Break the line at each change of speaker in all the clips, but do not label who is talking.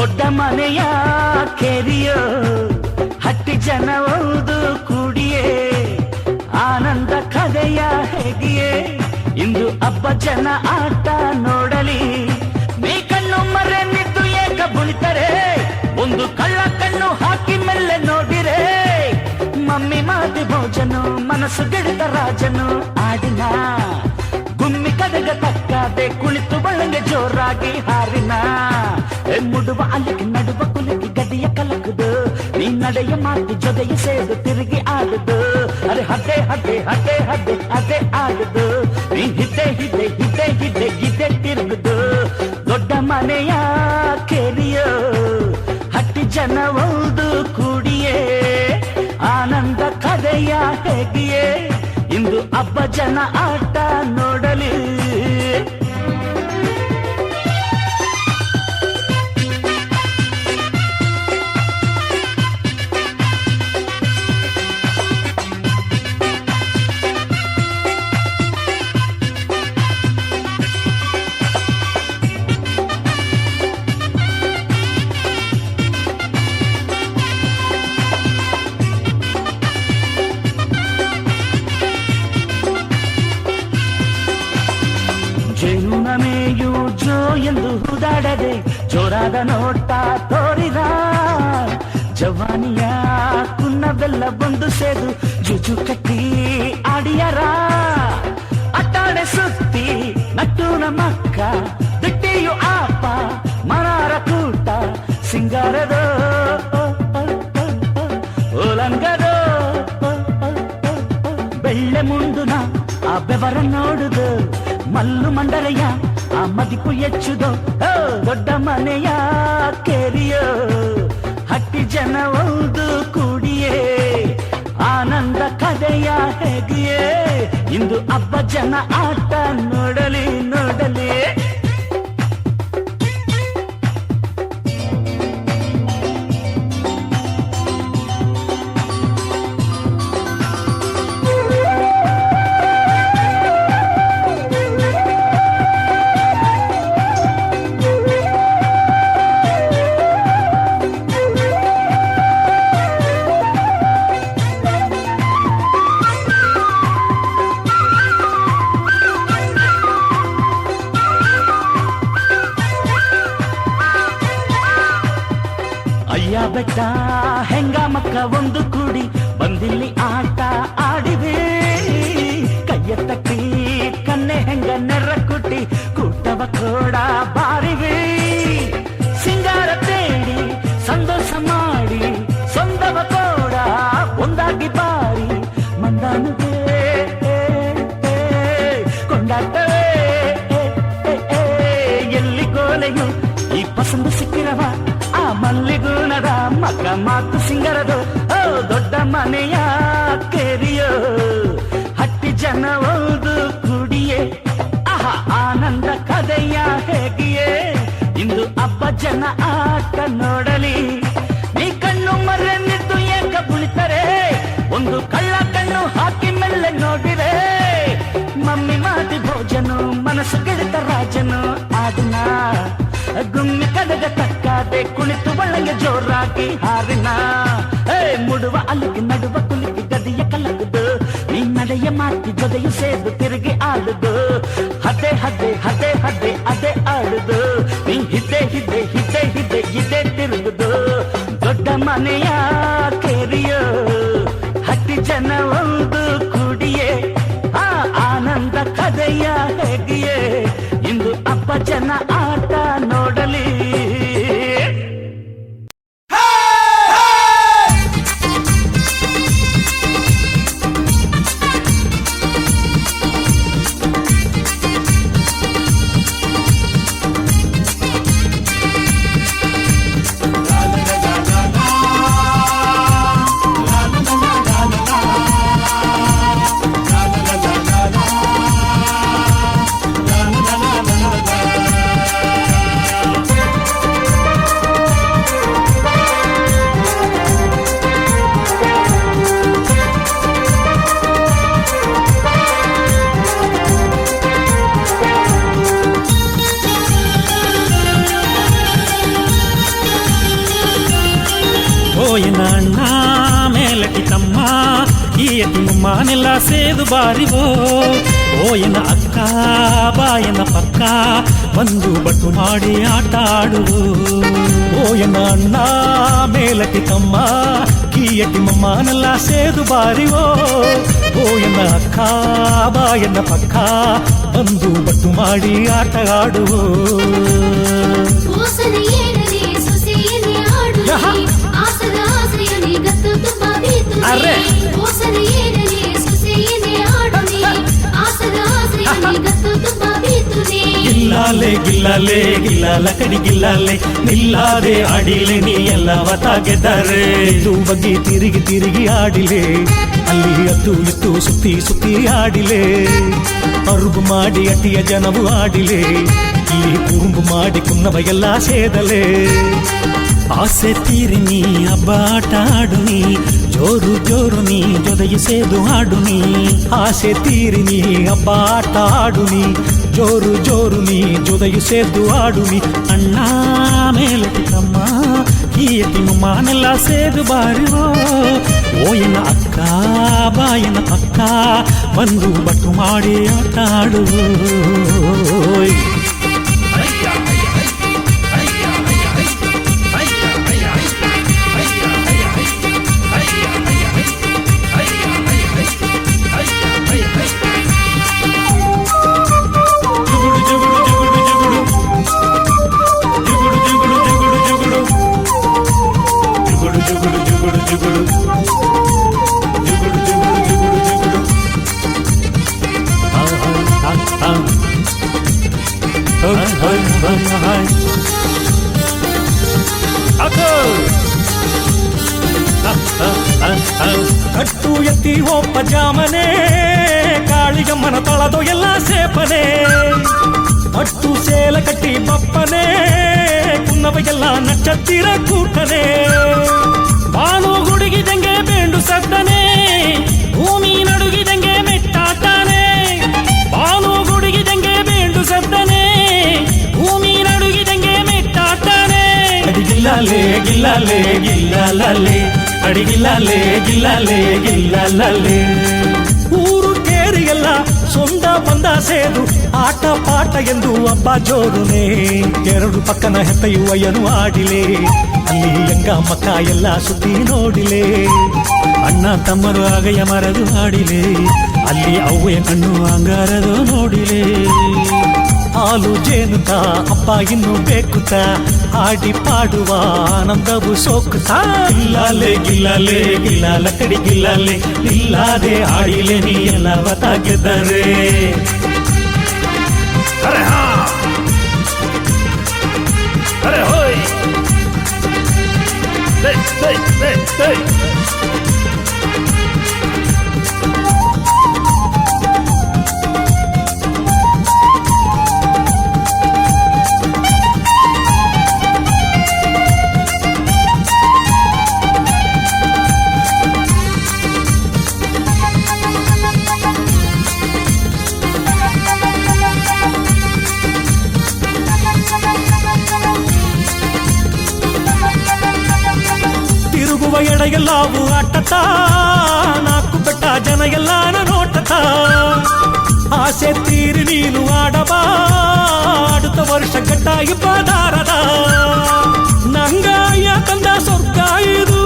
ದೊಡ್ಡ ಮನೆಯ ಕೆರಿಯೋ ಹಟ್ಟಿ ಜನ ಒಂದು ಕೂಡಿಯೇ ಆನಂದ ಕಥೆಯ ಹೇಗಿಯೇ ಇಂದು ಹಬ್ಬ ಜನ ಆಟ ನೋಡಲಿ ನೀ ಕಣ್ಣು ಮರೆ ನಿದ್ದು ಏಕ ಬುಳಿತರೆ ಒಂದು ಕಳ್ಳ ಕಣ್ಣು ಹಾಕಿ ಮೆಲ್ಲೆ ನೋಡಿರೆ ಮಮ್ಮಿ ಮಾತಿ ಭೋಜನು ಮನಸ್ಸು ಗೆಳೆದ ರಾಜನು ಆಡಿನ ಗುಮ್ಮಿ ಕದಗ ತಕ್ಕಾದೆ ಕುಳಿತು ಬಳಂಗೆ ಜೋರಾಗಿ ಹಾರಿನ ಮುಡುವ ಅಲ್ಲಿಗೆ ನಡುವ ಕುಲಿಗೆ ಗಡಿಯ ಕಲಕುದು ನೀ ನಡೆಯ ಮಾತಿ ಜೊತೆಗೆ ಸೇದು ತಿರುಗಿ ಆಡುದು ಅರೆ ಹದ್ದೆ ಹದ್ದೆ ಹದ್ದೆ ಹದ್ದೆ ಅದೇ ಆಡುದು ನೀ ಹಿದ್ದೆ ಹಿದ್ದೆ ಹಿದ್ದೆ ಹಿದ್ದೆ ಗಿದ್ದೆ ತಿರುಗುದು ದೊಡ್ಡ ಮನೆಯ ಕೆರಿಯೋ ಹಟ್ಟಿ ಜನ ಒಂದು ಕೂಡಿಯೇ ಆನಂದ ಕಥೆಯ ಹೇಗಿಯೇ ಇಂದು ಹಬ್ಬ ಜನ ಆಟ ನೋಡಲಿ ಜೇನುನಮೆಯು ಜೋ ಎಂದು ಹುದಾಡದೆ ಜೋರಾದ ನೋಟ ತೋರಿದ ಜವಾನಿಯ ಕುನ್ನವೆಲ್ಲ ಬಂದು ಸೇದು ಜುಜು ಕಟ್ಟಿ ಆಡಿಯರ ಅಟ್ಟಾಡೆ ಸುತ್ತಿ ನಟ್ಟೂನ ಮಕ್ಕ ದಿಟ್ಟಿಯು ಆಪ ಮರಾರ ಕೂಟ ಸಿಂಗಾರದ ಓಲಂಗದ ಬೆಳ್ಳೆ ಮುಂಡುನ ಆ ಬೆವರ ನೋಡುದು ಮಲ್ಲು ಮಂಡರೆಯ ಆ ಮದಿಪು ಹೆಚ್ಚುದೋ ದೊಡ್ಡ ಮನೆಯ ಕೆರಿಯೋ ಹಟ್ಟಿ ಜನ ಒಂದು ಕೂಡಿಯೇ ಆನಂದ ಕಥೆಯ ಹೇಗಿಯೇ ಇಂದು ಹಬ್ಬ ಜನ ಆಟ ನೋಡಲಿ ನೋಡಲಿ ಅಯ್ಯ ಬೆಟ್ಟ ಹೆಂಗ ಮಕ್ಕ ಒಂದು ಕೂಡಿ ಬಂದಿಲ್ಲಿ ಆಟ ಆಡಿವೆ ಕೈಯ ತಟ್ಟಿ ಕನ್ನೆ ಹೆಂಗ ನೆರ್ರ ಕುಟ್ಟಿ ಕೂಟವ ಕೋಡ ಬಾರಿವೆ ಸಿಂಗಾರ ತೇಡಿ ಸಂತೋಷ ಮಾಡಿ ಸೊಂದವ ಕೋಡ ಒಂದಾಗಿ ಬಾರಿ ಮಂದಾನುಗೆ ಕೊಂಡಾಟವೇ ಎಲ್ಲಿ ಗೋಲೆಯು ಈ ಪಸಂದು ಸಿಕ್ಕಿರವ ಮಲ್ಲಿಗೂನದ ಮಕ್ಕ ಮಾತು ಸಿಂಗರದು ದೊಡ್ಡ ಮನೆಯ ಕೆರಿಯೋ ಹಟ್ಟಿ ಜನ ಒಂದು ಕೂಡಿಯೇ ಆಹಾ ಆನಂದ ಕಥೆಯ ಹೇಗಿಯೇ ಇಂದು ಹಬ್ಬ ಜನ ಆಟ ನೋಡಲಿ ನೀ ಕಣ್ಣು ಮರೆ ನಿದ್ದು ಏಕ ಬುಳಿತರೆ ಒಂದು ಕಳ್ಳ ಕಣ್ಣು ಹಾಕಿ ಮೆಲ್ಲೆ ನೋಡಿರೆ ಮಮ್ಮಿ ಮಾತಿ ಭೋಜನು ಮನಸ್ಸು ಗೆಳೆದ ರಾಜನು ಆಡಿನ ಗುಮ್ಮಿ ಕದಗ ತಕ್ಕಾದೆ ಕುಳಿತು ಒಳಗೆ ಜೋರಾಗಿ ಹಾರಿನ ಮುಡುವ ಅಲ್ಲಿಗೆ ನಡುವ ಕುಲಿಗೆ ಗದಿಯ ಕಲಗುದು ನೀ ನಡೆಯ ಮಾತಿ ಜೊತೆಯು ಸೇದು ತಿರುಗಿ ಆಡುದು ಹದ್ದೆ ಹದ್ದೆ ಹದ್ದೆ ಹದ್ದೆ ಅದೇ ಆಡುದು ನೀ ಹಿದ್ದೆ ಹಿದ್ದೆ ಹಿದ್ದೆ ಹಿದ್ದೆ ಇದೇ ತಿರುಗುದು ದೊಡ್ಡ ಮನೆಯ ಕೆರಿಯೋ ಹಟ್ಟಿ ಜನ ಒಂದು ಕೂಡಿಯೇ ಆನಂದ ಕಥೆಯ ಹೇಗಿಯೇ ಇಂದು ಹಬ್ಬ ಜನ ಆಟ ನೋಡಲಿ
ఓయన అన్న మేలటి తమ్మ ఈ ఎతిమమ్మానెల్ల సేదు బారివో ಓಯನ ಅಕ್ಕ ಬಾಯನ ಪಕ್ಕ ಬಂದು ಬಟ್ಟು ಮಾಡಿ ಆಟ ಆಡುವು ಓಯನ ಅಣ್ಣ ಮೇಲಟಿ ತಮ್ಮ ಕೀಯಟಿ ಮಮ್ಮನೆಲ್ಲ ಸೇದು ಬಾರಿವೋ ಓಯನ ಅಕ್ಕ ಬಾಯನ ಪಕ್ಕ ಬಂದು ಬಟ್ಟು ಮಾಡಿ ಆಟ ಆಡುವು ಅರೆ ಗಿಲ್ಲಾಲೆ ಗಿಲ್ಲಾಲೆ ಗಿಲ್ಲಾಲ ಕಡಿ ಗಿಲ್ಲಾಲೆ ನಿಲ್ಲಾದೆ ಆಡಿಲೆ ನೀ ಎಲ್ಲವತ ಗೆದ್ದರೆ ಇದು ಬಗ್ಗೆ ತಿರುಗಿ ತಿರುಗಿ ಆಡಿಲೆ ಅಲ್ಲಿ ಅತ್ತು ಇತ್ತು ಸುತ್ತಿ ಸುತ್ತಿ ಆಡಿಲೆ ಅರುಗು ಮಾಡಿ ಅಟ್ಟಿಯ ಜನವು ಆಡಿಲೆ ಇಲ್ಲಿ ಕುರುಂಬು ಮಾಡಿ ಕುನ್ನವ ಎಲ್ಲ ಸೇದಲೆ ಆಸೆ ತೀರಿ ನೀ ಹಬ್ಬ ಆಟ ಆಡು ನೀ ಜೋರು ಜೋರು ನೀ ಜೊತೆಗೆ ಸೇದು ಹಾಡು ನೀ ಆಸೆ ತೀರಿ ನೀ ಹಬ್ಬ ಆಟ ಆಡು ನೀ ಜೋರು ಜೋರು ನೀ ಜೊತೆಗೆ ಸೇದು ಹಾಡು ನೀ ಅಣ್ಣ ಮೇಲಟಿ ತಮ್ಮ ಈ ಎತ್ತಿಮಮ್ಮನೆಲ್ಲ ಸೇದು ಬಾರಿವೋ ಓಯನ ಅಕ್ಕ ಬಾಯನ ಪಕ್ಕ ಬಂದು ಬಟ್ಟು ಮಾಡಿ ಆಟ ಆಡುವು ಕಟ್ಟು ಎತ್ತಿ ಒಪ್ಪ ಜಾಮನೆ ಕಾಳಿಗಮ್ಮನ ತಳದು ಎಲ್ಲ ಸೇಪನೆ ಅಟ್ಟು ಸೇಲ ಕಟ್ಟಿ ಬಪ್ಪನೆ ಕುನ್ನವಗೆಲ್ಲ ನಚ್ಚತ್ತಿರ ಕೂಟನೆ ಬಾನು ಗುಡುಗಿದಂಗೆ ಬೇಂಡು ಸದ್ದನೆ ಭೂಮಿ ನಡುಗಿದಂಗೆ ಮೆಟ್ಟಾಟಾನೆ ಬಾನು ಗುಡುಗಿದಂಗೆ ಬೇಂಡು ಸದ್ದನೆ ಭೂಮಿ ನಡುಗಿದಂಗೆ ಮೆಟ್ಟಾಟಾನೆ ಅಡಿಗಿಲ್ಲಾಲೆ ಗಿಲ್ಲಾಲೆ ಗಿಲ್ಲಾಲಲೆ ಅಡಿಗಿಲ್ಲಾಲೆ ಗಿಲ್ಲಾಲೆ ಗಿಲ್ಲಾಲಲೆ ಊರು ಕೇರಿಯಲ್ಲ ಸೊಂದ ಬಂದ ಸೇದು ಆಟ ಪಾಠ ಎಂದು ಹಬ್ಬ ಜೋರುನೆ ಎರಡು ಪಕ್ಕನ ಹೆತ್ತೆಯುವಯ್ಯನು ಆಡಿಲೆ ಅಲ್ಲಿ ಎಂಗ ಮಕ್ಕ ಎಲ್ಲ ಸುದ್ದಿ ನೋಡಿಲೆ ಅಣ್ಣ ತಮ್ಮರು ಆಗಯ್ಯ ಮರದು ಆಡಿಲೆ ಅಲ್ಲಿ ಅವ್ವೆ ಕಣ್ಣು ಅಂಗಾರದು ನೋಡಿಲೆ ಹಾಲು ಜೇನುತ ಹಬ್ಬ ಇನ್ನು ಬೇಕುತ್ತ ಆಡಿ ಪಾಡುವ ಆನಂದವು ಸೋಕುತ್ತಾ ಗಿಲ್ಲಾಲೆ ಗಿಲ್ಲಾಲೆ ಗಿಲ್ಲಾಲ ಕಡಿ ಗಿಲ್ಲಾಲೆ ಇಲ್ಲಾದೆ ಆಡಿಲೆ ನೀ ಎಲ್ಲವತ ಗೆದ್ದರೆ ಅರೆ ಹಾ ಅರೆ ಹೋಯ್ ಎಡೆಯೆಲ್ಲಾವು ಆಟತ ನಾಲ್ಕು ಬೆಟ್ಟ ಜನ ಎಲ್ಲಾನ ನೋಟತ ಆಸೆ ತೀರಿ ನೀನು ಆಡಬಾ அடுத்த ವರ್ಷ ಗಟ್ಟ ಇಬ್ಬದಾರದ ನಂಗಾಯ ತಂದ ಸ್ವರ್ಗ ಇದು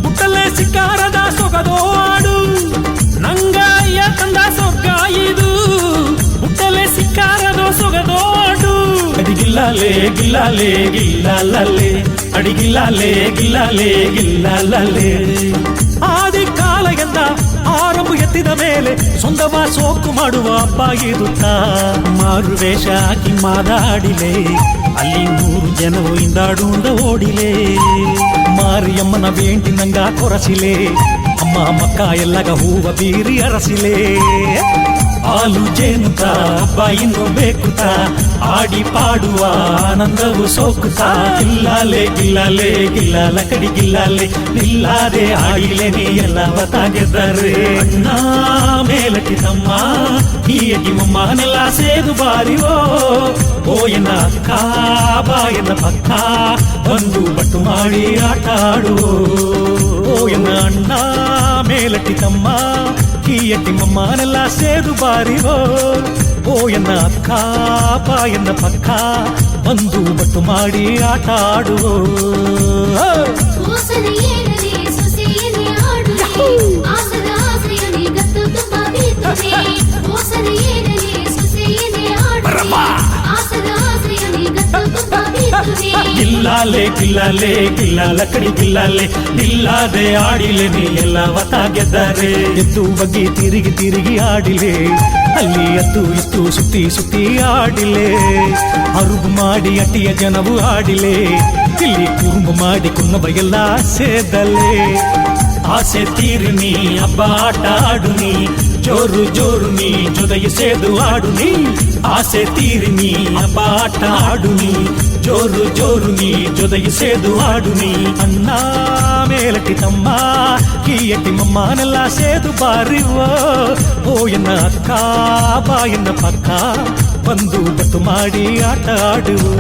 ಬುಟ್ಟಲೆ ಸಿಕ್ಕಾರದ ಸೊಗದೋ ಆಡು ನಂಗಾಯ ತಂದ ಸ್ವರ್ಗ ಇದು ಬುಟ್ಟಲೆ ಸಿಕ್ಕಾರದ ಸೊಗದೋ ಆಡು ಅಡಿಗಿಲ್ಲಾಲೆ ಗಿಲ್ಲಾಲೆ ಗಿಲ್ಲಾಲಲೆ ಅಡಿಗಿಲ್ಲಾಲೆ ಗಿಲ್ಲಾಲೆ ಗಿಲ್ಲಾಲಲೆ ಆದಿ ಕಾಲ ಎಂದ ಆರಂಭ ಎತ್ತಿದ ಮೇಲೆ ಸೊಂದವ ಸೋಕು ಮಾಡುವ ಹಬ್ಬ ಇರುತ್ತ ಮಾರು ವೇಷ ಹಾಕಿ ಮಾದಾಡಿಲೆ ಅಲ್ಲಿ 100 ಜನವು ಇಂದಾಡುಂಡ ಓಡಿಲೆ ಮಾರಿಯಮ್ಮನ ಬೇಂಟಿ ನಂಗ ಕೊರಸಿಲೆ ಅಮ್ಮ ಮಕ್ಕ ಎಲ್ಲಗ ಹೂವ ಬೀರಿ ಅರಸಿಲೆ ಹಾಲು ಜೇನುತ ಹಬ್ಬ ಇನ್ನು ಬೇಕುತ ಆಡಿ ಪಾಡುವ ಆನಂದವು ಸೋಕುತ ಗಿಲ್ಲಾಲೆ ಗಿಲ್ಲಾಲೆ ಗಿಲ್ಲಾಲ ಕಡಿ ಗಿಲ್ಲಾಲೆ ನಿಲ್ಲಾದೆ ಆಡಿಲೆ ನೀ ಎಲ್ಲವ ತಾಗೆದ್ದಾರೆ ಅಣ್ಣ ಮೇಲಟಿ ತಮ್ಮ ನೀಯಗಿ ಮಮ್ಮನೆಲ್ಲ ಸೇದು ಬಾರಿವೋ ಓ ಎನ್ನ ಅಕ್ಕ ಬಾ ಎನ್ನ ಪಕ್ಕ ಒಂದು ಬಟ್ಟು ಮಾಡಿ ಆಟ ಆಡುವೋ ಓ ಎನ್ನ ಅಣ್ಣ ಮೇಲಟಿ ತಮ್ಮ ಕೀಯಟಿ ಮಮ್ಮನೆಲ್ಲ ಸೇದು ಬಾರಿವೋ ಓ ಎನ್ನ ಅಕ್ಕ ಬಾ ಎನ್ನ ಪಕ್ಕ ಒಂದು ಬಟ್ಟು ಮಾಡಿ ಆಟ ಆಡುವೋ ಗಿಲ್ಲಾಲೆ ಗಿಲ್ಲಾಲೆ ಗಿಲ್ಲಾಲ ಕಡಿ ಗಿಲ್ಲಾಲೆ ನಿಲ್ಲಾದೆ ಆಡಿಲೆ ನೀ ಎಲ್ಲವ ತಾಗೆದ್ದಾರೆ ಎದ್ದು ಬಗ್ಗಿ ತಿರುಗಿ ತಿರುಗಿ ಆಡಿಲೆ ಅಲ್ಲಿ ಎದ್ದು ಇತ್ತು ಸುತ್ತಿ ಸುತ್ತಿ ಆಡಿಲೆ ಅರುಗು ಮಾಡಿ ಅಟ್ಟಿಯ ಜನವು ಆಡಿಲೆ ಇಲ್ಲಿ ಕುರುಂಬು ಮಾಡಿ ಕುನ್ನಬ ಎಲ್ಲ ಸೇದಲೆ ಆಸೆ ತೀರಿ ನೀ ಹಬ್ಬ ಆಟ ಆಡು ನೀ ಜೋರು ಜೋರು ನೀ ಜೊತೆಗೆ ಸೇದು ಆಡು ನೀ ಆಸೆ ತೀರಿ ನೀ ಹಬ್ಬ ಆಟ ಆಡು ನೀ ಜೋರು ಜೋರು ನೀ ಜೊತೆಗೆ ಸೇದು ಆಡು ನೀ ಅಣ್ಣ ಮೇಲಟಿ ತಮ್ಮ ಕೀಯಟಿ ಮಮ್ಮನೆಲ್ಲ ಸೇದು ಬಾರಿವ ಓ ಎನ್ನ ಅಕ್ಕ ಬಾ ಎನ್ನ ಪಕ್ಕ ಬಂದು ಬಟ್ಟು ಮಾಡಿ ಆಟ ಆಡುವೋ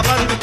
ಬಂದು